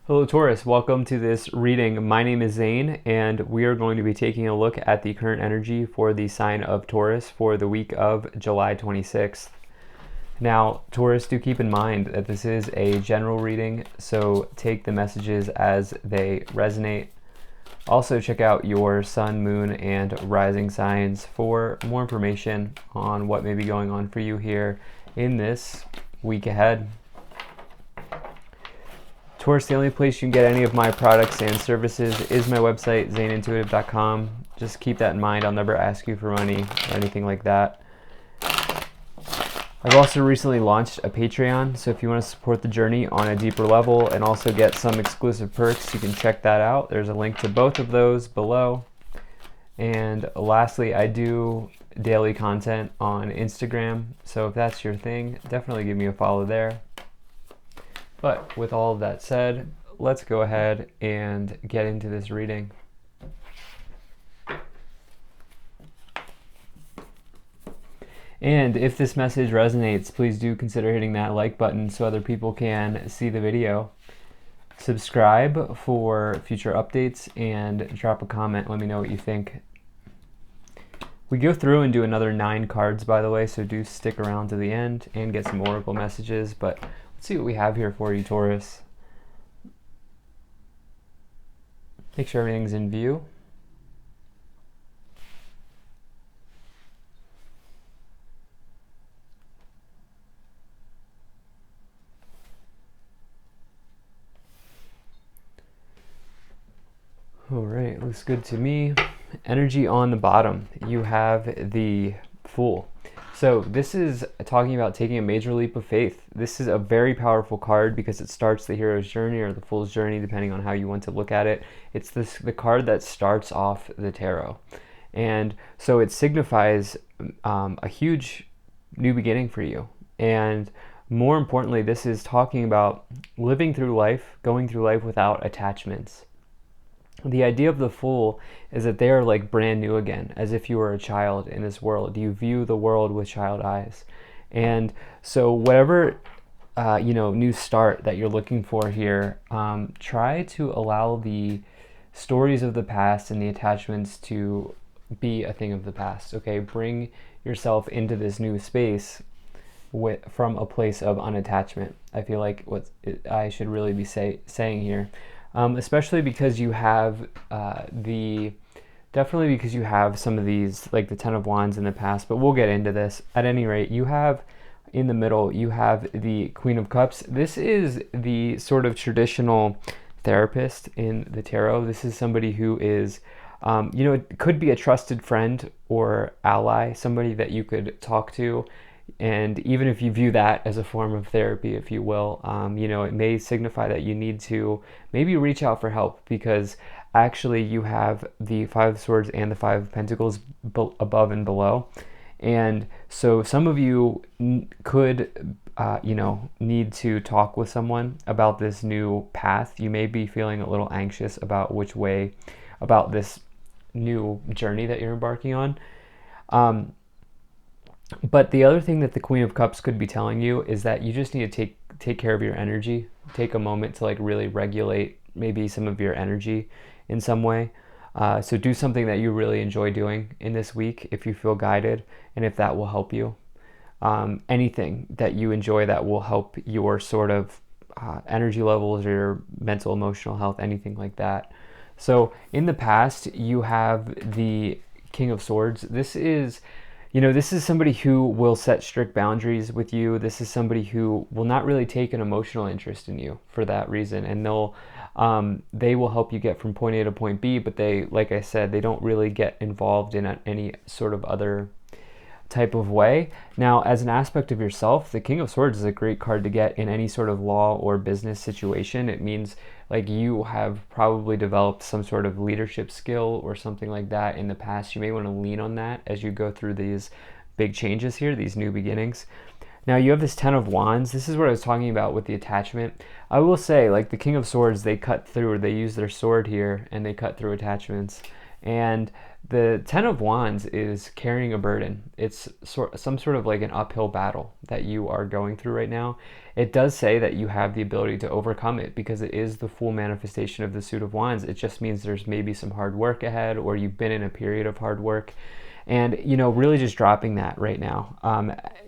Hello Taurus, welcome to this reading. My name is Zane and we are going to be taking a look at the current energy for the sign of Taurus for the week of July 26th. Now, Taurus, do keep in mind that this is a general reading, so take the messages as they resonate. Also check out your sun, moon, and rising signs for more information on what may be going on for you here in this week ahead. Taurus, the only place you can get any of my products and services is my website, zaneintuitive.com. Just keep that in mind. I'll never ask you for money or anything like that. I've also recently launched a Patreon, so if you want to support the journey on a deeper level and also get some exclusive perks, you can check that out. There's a link to both of those below. And lastly, I do daily content on Instagram, so if that's your thing, definitely give me a follow there. But with all of that said, let's go ahead and get into this reading. And if this message resonates, please do consider hitting that like button so other people can see the video. Subscribe for future updates and drop a comment. Let me know what you think. We go through and do another 9 cards, by the way, so do stick around to the end and get some oracle messages. But let's see what we have here for you, Taurus. Make sure everything's in view. All right, looks good to me. Energy on the bottom, you have the Fool. So this is talking about taking a major leap of faith. This is a very powerful card because it starts the hero's journey or the fool's journey, depending on how you want to look at it. It's the card that starts off the tarot. And so it signifies a huge new beginning for you. And more importantly, this is talking about living through life, going through life without attachments. The idea of the Fool is that they are like brand new again, as if you were a child in this world. You view the world with child eyes. And so whatever new start that you're looking for here, try to allow the stories of the past and the attachments to be a thing of the past. Okay, bring yourself into this new space from a place of unattachment. I feel like I should really be saying here. Especially because you have definitely because you have some of these, like the Ten of Wands in the past, but we'll get into this. At any rate, you have in the middle, you have the Queen of Cups. This is the sort of traditional therapist in the tarot. This is somebody who is, it could be a trusted friend or ally, somebody that you could talk to. And even if you view that as a form of therapy, if you will, it may signify that you need to maybe reach out for help, because actually you have the Five of Swords and the Five of Pentacles above and below. And so some of you could, need to talk with someone about this new path. You may be feeling a little anxious about about this new journey that you're embarking on. But the other thing that the Queen of Cups could be telling you is that you just need to take care of your energy. Take a moment to really regulate maybe some of your energy in some way. So do something that you really enjoy doing in this week if you feel guided and if that will help you. Anything that you enjoy that will help your sort of energy levels or your mental, emotional health, anything like that. So in the past, you have the King of Swords. This is somebody who will set strict boundaries with you. This is somebody who will not really take an emotional interest in you for that reason. And they will help you get from point A to point B, but like I said, they don't really get involved in any sort of other type of way. Now, as an aspect of yourself, the King of Swords is a great card to get in any sort of law or business situation. It means you have probably developed some sort of leadership skill or something like that in the past. You may want to lean on that as you go through these big changes here, these new beginnings. Now you have this Ten of Wands. This is what I was talking about with the attachment. I will say, the King of Swords, they cut through, or they use their sword here and they cut through attachments. And the Ten of Wands is carrying a burden. It's some sort of an uphill battle that you are going through right now. it does say that you have the ability to overcome it because it is the full manifestation of the Suit of Wands. It just means there's maybe some hard work ahead, or you've been in a period of hard work. And, really just dropping that right now,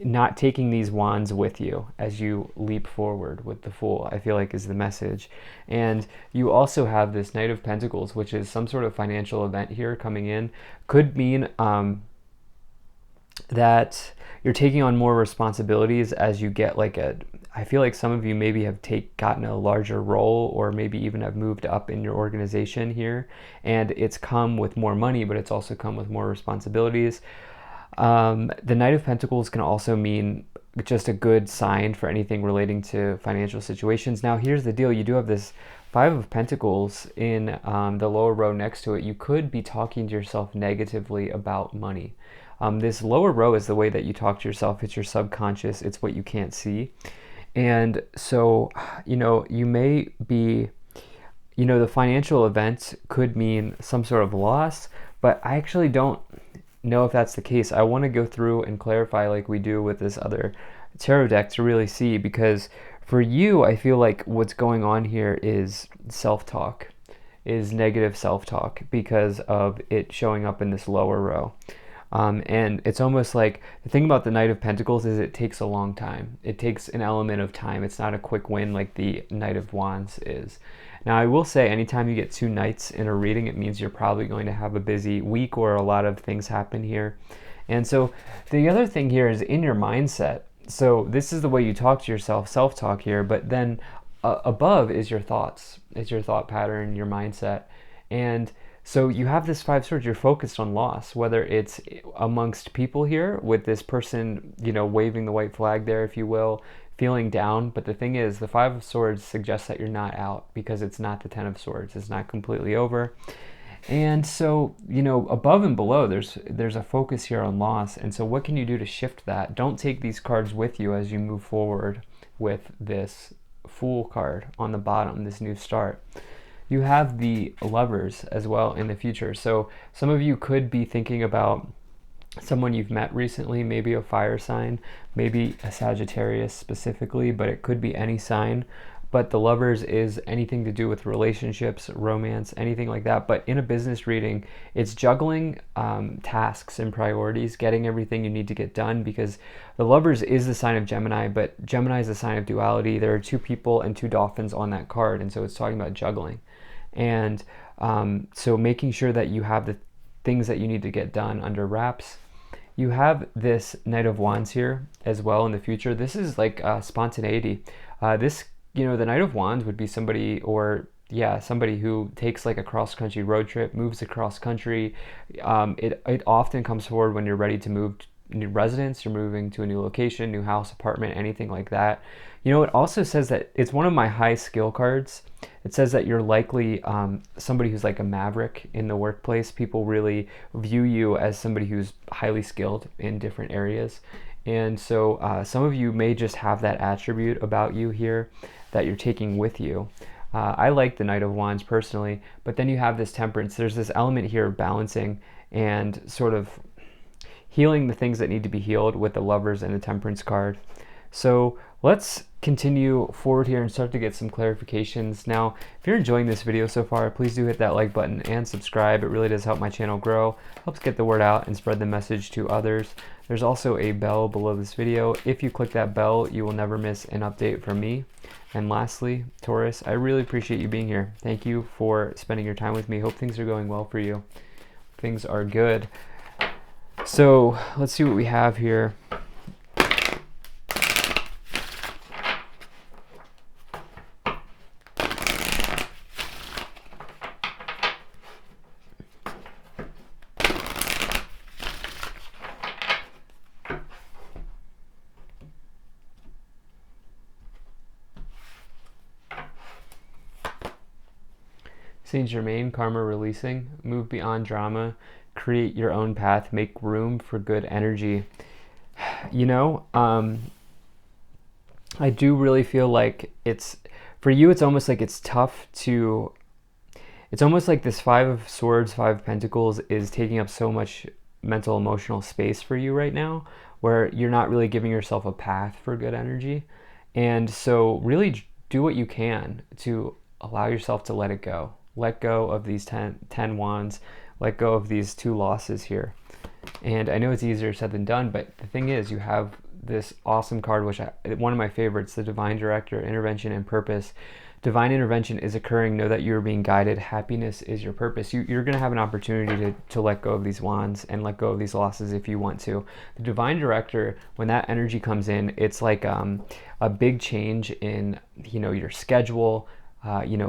not taking these wands with you as you leap forward with the Fool, I feel like is the message. And you also have this Knight of Pentacles, which is some sort of financial event here coming in. Could mean that you're taking on more responsibilities as you get I feel like some of you maybe have gotten a larger role, or maybe even have moved up in your organization here, and it's come with more money, but it's also come with more responsibilities. The Knight of Pentacles can also mean just a good sign for anything relating to financial situations. Now, here's the deal. You do have this Five of Pentacles in the lower row next to it. You could be talking to yourself negatively about money. This lower row is the way that you talk to yourself. It's your subconscious. It's what you can't see. And so, you may be, the financial event could mean some sort of loss, but I actually don't know if that's the case. I want to go through and clarify like we do with this other tarot deck to really see, because for you, I feel like what's going on here is self-talk, is negative self-talk because of it showing up in this lower row. And it's almost like the thing about the Knight of Pentacles is it takes a long time. It takes an element of time. It's not a quick win like the Knight of Wands is. Now, I will say anytime you get two knights in a reading, it means you're probably going to have a busy week or a lot of things happen here. And so the other thing here is in your mindset. So this is the way you talk to yourself, self-talk here, but then above is your thoughts. It's your thought pattern, your mindset. And so you have this Five Swords, you're focused on loss, whether it's amongst people here with this person, waving the white flag there, if you will, feeling down. But the thing is, the Five of Swords suggests that you're not out because it's not the Ten of Swords. It's not completely over. And so, above and below, there's a focus here on loss. And so what can you do to shift that? Don't take these cards with you as you move forward with this Fool card on the bottom, this new start. You have the Lovers as well in the future. So some of you could be thinking about someone you've met recently, maybe a fire sign, maybe a Sagittarius specifically, but it could be any sign. But the Lovers is anything to do with relationships, romance, anything like that. But in a business reading, it's juggling tasks and priorities, getting everything you need to get done, because the Lovers is the sign of Gemini, but Gemini is a sign of duality. There are two people and two dolphins on that card, and so it's talking about juggling. And so making sure that you have the things that you need to get done under wraps. You have this Knight of Wands here as well in the future. This is like spontaneity. The Knight of Wands would be somebody, somebody who takes like a cross-country road trip, moves across country. It often comes forward when you're ready to move new residence, you're moving to a new location, new house, apartment, anything like that. It also says that it's one of my high skill cards. It says that you're likely somebody who's like a maverick in the workplace. People really view you as somebody who's highly skilled in different areas. And so some of you may just have that attribute about you here that you're taking with you. I like the Knight of Wands personally, but then you have this Temperance. There's this element here of balancing and sort of healing the things that need to be healed with the Lovers and the Temperance card. So let's continue forward here and start to get some clarifications. Now, if you're enjoying this video so far, please do hit that like button and subscribe. It really does help my channel grow, helps get the word out and spread the message to others. There's also a bell below this video. If you click that bell, you will never miss an update from me. And lastly, Taurus, I really appreciate you being here. Thank you for spending your time with me. Hope things are going well for you. Things are good. So let's see what we have here. Saint Germain, karma releasing, move beyond drama, create your own path, make room for good energy. I do really feel like for you, it's almost like it's tough to, it's almost like this Five of Swords, Five of Pentacles is taking up so much mental, emotional space for you right now, where you're not really giving yourself a path for good energy. And so really do what you can to allow yourself to let it go. Let go of these 10 wands, let go of these 2 losses here. And I know it's easier said than done, but the thing is, you have this awesome card, which one of my favorites, the Divine Director, Intervention and Purpose. Divine intervention is occurring. Know that you're being guided. Happiness is your purpose. You're going to have an opportunity to let go of these wands and let go of these losses if you want to. The Divine Director, when that energy comes in, it's like a big change in, your schedule.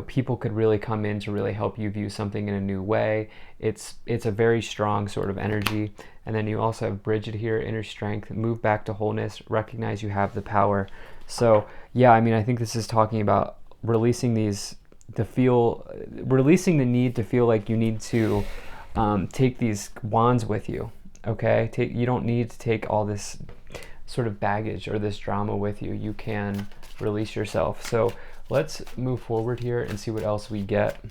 People could really come in to really help you view something in a new way. It's a very strong sort of energy. And then you also have Bridget here, inner strength, move back to wholeness, recognize you have the power. So yeah, I think this is talking about releasing releasing the need to feel like you need to take these wands with you. Okay, you don't need to take all this sort of baggage or this drama with you. You can release yourself. So let's move forward here and see what else we get.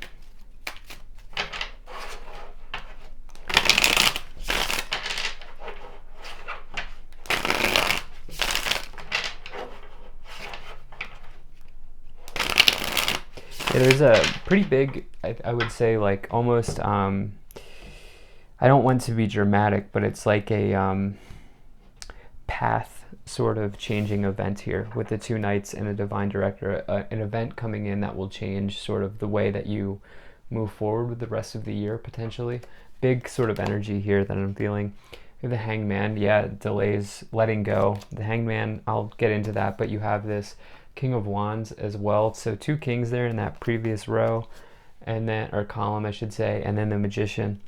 Yeah, there's a pretty big, I would say, like almost, I don't want to be dramatic, but it's like a path sort of changing event here with the 2 knights and a Divine Director, an event coming in that will change sort of the way that you move forward with the rest of the year, potentially. Big sort of energy here that I'm feeling. The Hangman, yeah, delays, letting go. The Hangman, I'll get into that, but you have this King of Wands as well. So 2 kings there in that previous row, and then, or column I should say, and then the Magician.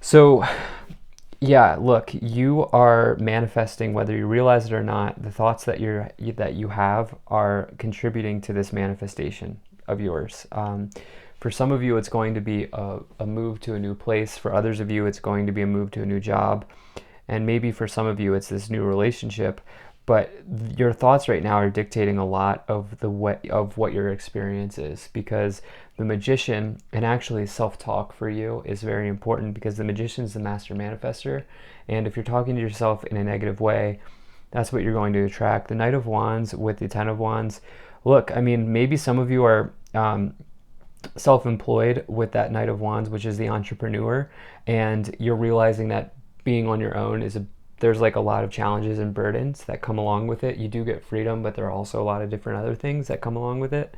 So yeah, look, you are manifesting whether you realize it or not. The thoughts that you have are contributing to this manifestation of yours. For some of you, it's going to be a move to a new place. For others of you, it's going to be a move to a new job. And maybe for some of you, it's this new relationship. But your thoughts right now are dictating a lot of what your experience is, because the Magician, and actually self-talk for you is very important, because the Magician is the master manifester. And if you're talking to yourself in a negative way, that's what you're going to attract. The Knight of Wands with the 10 of Wands. Look, maybe some of you are self-employed with that Knight of Wands, which is the entrepreneur, and you're realizing that being on your own there's like a lot of challenges and burdens that come along with it. You do get freedom, but there are also a lot of different other things that come along with it.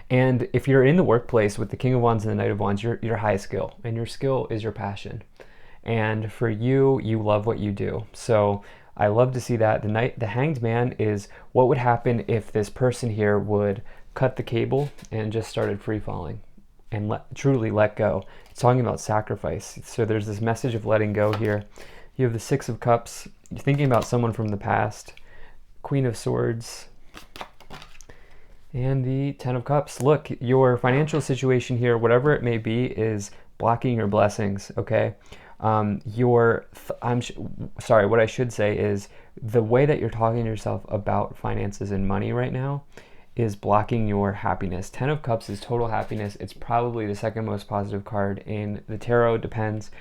And if you're in the workplace with the King of Wands and the Knight of Wands, you're high skill, and your skill is your passion. And for you, you love what you do. So I love to see that. The Hanged Man is what would happen if this person here would cut the cable and just started free falling and truly let go. It's talking about sacrifice. So there's this message of letting go here. You have the 6 of Cups. You're thinking about someone from the past. Queen of Swords. And the 10 of Cups. Look, your financial situation here, whatever it may be, is blocking your blessings, okay? What I should say is the way that you're talking to yourself about finances and money right now is blocking your happiness. 10 of Cups is total happiness. It's probably the second most positive card in the tarot. Depends.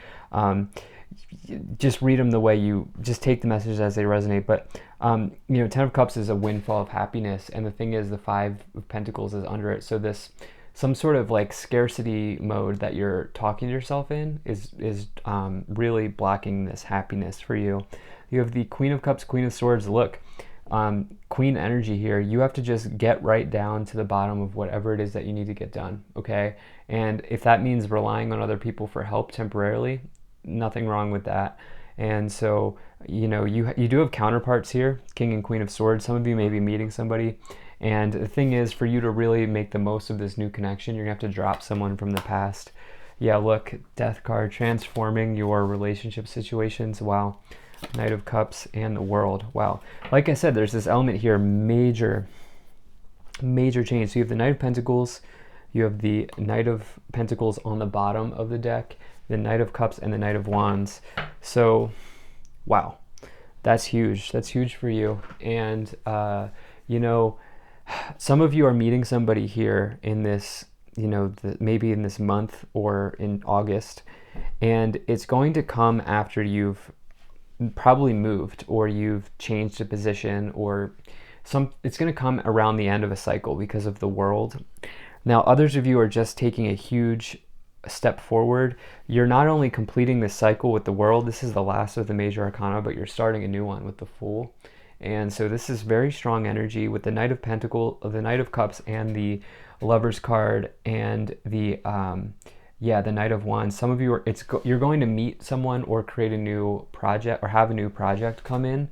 Just read them the way you just take the messages as they resonate. But 10 of Cups is a windfall of happiness, and the thing is, the 5 of Pentacles is under it. So this some sort of like scarcity mode that you're talking to yourself in is really blocking this happiness for you. You have the Queen of Cups, Queen of Swords. Look, Queen energy here. You have to just get right down to the bottom of whatever it is that you need to get done, okay? And if that means relying on other people for help temporarily, nothing wrong with that. And so, you do have counterparts here, King and Queen of Swords. Some of you may be meeting somebody. And the thing is, for you to really make the most of this new connection, you're going to have to drop someone from the past. Yeah, look, Death card, transforming your relationship situations. Wow. Knight of Cups and the World. Wow. Like I said, there's this element here, major change. So you have the Knight of Pentacles, you have the Knight of Pentacles on the bottom of the deck, the Knight of Cups, and the Knight of Wands. So, wow, that's huge. That's huge for you. And, some of you are meeting somebody here in this, maybe in this month or in August, and it's going to come after you've probably moved or you've changed a position or it's going to come around the end of a cycle because of the world. Now, others of you are just taking a huge step forward. You're not only completing this cycle with the world, this is the last of the major arcana, but you're starting a new one with the Fool. And so this is very strong energy with the Knight of Pentacles, the Knight of Cups, and the Lover's card, and the the Knight of Wands. Some of you you're going to meet someone or create a new project or have a new project come in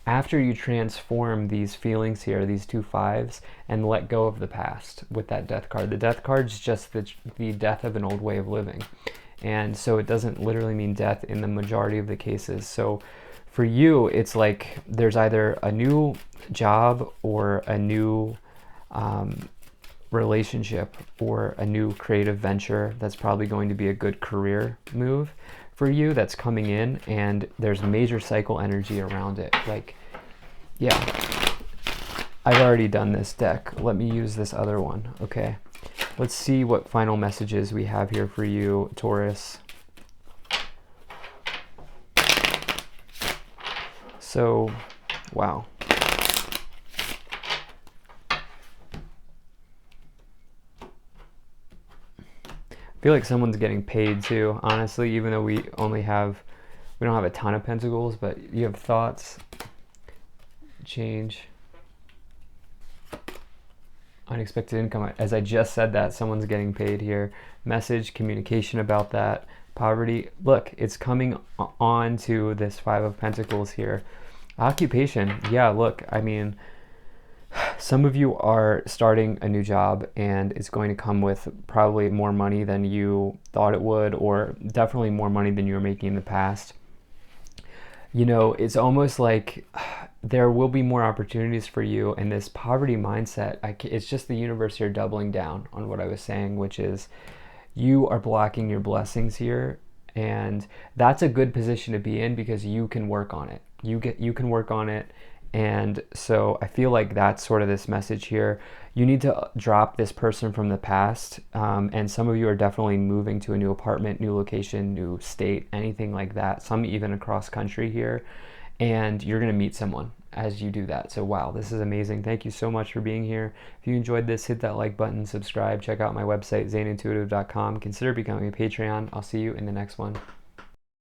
after you transform these feelings here, these 2 5s, and let go of the past with that Death card. The Death card is just the death of an old way of living. And so it doesn't literally mean death in the majority of the cases. So for you, it's like there's either a new job or a new relationship or a new creative venture that's probably going to be a good career move for you that's coming in, and there's major cycle energy around it. Like, yeah, I've already done this deck. Let me use this other one. Okay, let's see what final messages we have here for you, Taurus. So, wow. I feel like someone's getting paid too, honestly, even though we don't have a ton of pentacles, but you have thoughts, change, unexpected income. As I just said that, someone's getting paid here. Message, communication about that. Poverty. Look, it's coming on to this 5 of Pentacles here. Occupation. Yeah, look, I mean, some of you are starting a new job and it's going to come with probably more money than you thought it would, or definitely more money than you were making in the past. You know, it's almost like there will be more opportunities for you, and this poverty mindset, it's just the universe here doubling down on what I was saying, which is you are blocking your blessings here, and that's a good position to be in because you can work on it. You can work on it. And so I feel like that's sort of this message here. You need to drop this person from the past. And some of you are definitely moving to a new apartment, new location, new state, anything like that. Some even across country here. And you're going to meet someone as you do that. So wow, this is amazing. Thank you so much for being here. If you enjoyed this, hit that like button, subscribe, check out my website, zanintuitive.com. Consider becoming a Patreon. I'll see you in the next one.